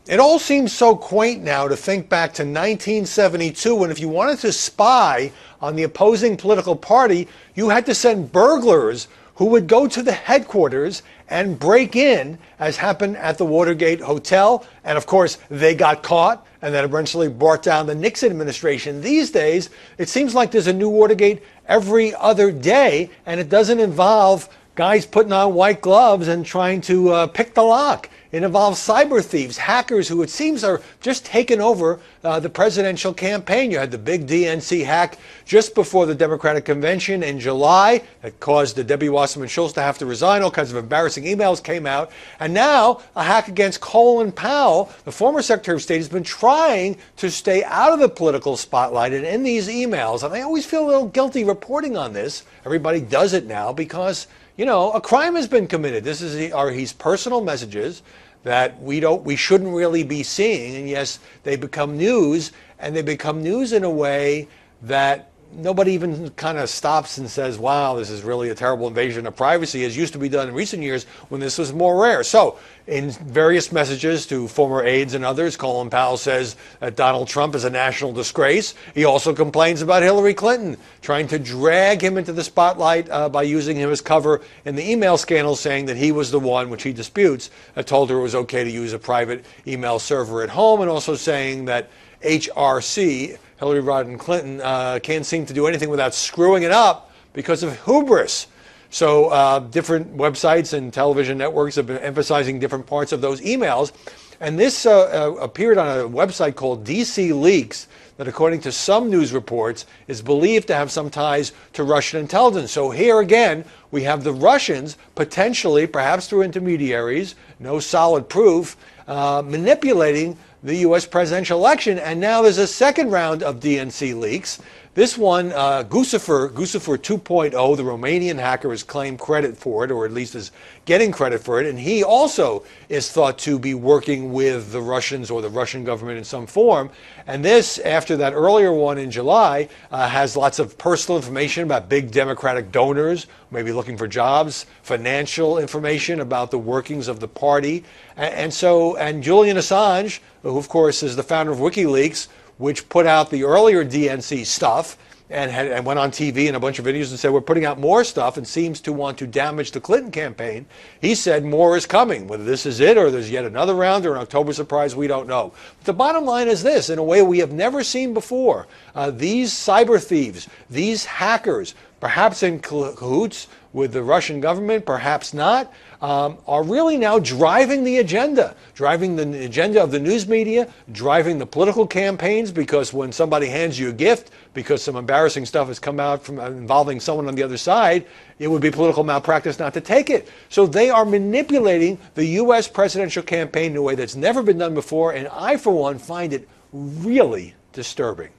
It all seems so quaint now to think back to 1972 when if you wanted to spy on the opposing political party, you had to send burglars who would go to the headquarters and break in, as happened at the Watergate Hotel. And of course, they got caught and that eventually brought down the Nixon administration. These days, it seems like there's a new Watergate every other day, and it doesn't involve guys putting on white gloves and trying to pick the lock. It involves cyber thieves, hackers who it seems are just taking over the presidential campaign. You had the big DNC hack just before the Democratic convention in July that caused Debbie Wasserman Schultz to have to resign. All kinds of embarrassing emails came out. And now a hack against Colin Powell, the former Secretary of State, has been trying to stay out of the political spotlight. And in these emails, and I always feel a little guilty reporting on this, everybody does it now because, you know, a crime has been committed. This is his personal messages that we shouldn't really be seeing. And yes, they become news, and they become news in a way that nobody even kind of stops and says, wow, this is really a terrible invasion of privacy, as used to be done in recent years when this was more rare. So in various messages to former aides and others, Colin Powell says that Donald Trump is a national disgrace. He also complains about Hillary Clinton, trying to drag him into the spotlight by using him as cover in the email scandal, saying that he was the one, which he disputes, that told her it was okay to use a private email server at home, and also saying that HRC, Hillary Rodham Clinton, can't seem to do anything without screwing it up because of hubris. So different websites and television networks have been emphasizing different parts of those emails. And this appeared on a website called DC Leaks that, according to some news reports, is believed to have some ties to Russian intelligence. So here again, we have the Russians potentially, perhaps through intermediaries, no solid proof, manipulating the U.S. presidential election. And now there's a second round of DNC leaks. This one, Guccifer 2.0, the Romanian hacker, has claimed credit for it, or at least is getting credit for it. And he also is thought to be working with the Russians or the Russian government in some form. And this, after that earlier one in July, has lots of personal information about big Democratic donors, maybe looking for jobs, financial information about the workings of the party. And Julian Assange, who of course is the founder of WikiLeaks, which put out the earlier DNC stuff and went on TV and a bunch of videos and said, we're putting out more stuff, and seems to want to damage the Clinton campaign. He said more is coming. Whether this is it or there's yet another round or an October surprise, we don't know. But the bottom line is this, in a way we have never seen before, these cyber thieves, these hackers, perhaps in cahoots with the Russian government, perhaps not, are really now driving the agenda of the news media, driving the political campaigns, because when somebody hands you a gift because some embarrassing stuff has come out from involving someone on the other side, it would be political malpractice not to take it. So they are manipulating the U.S. presidential campaign in a way that's never been done before, and I, for one, find it really disturbing.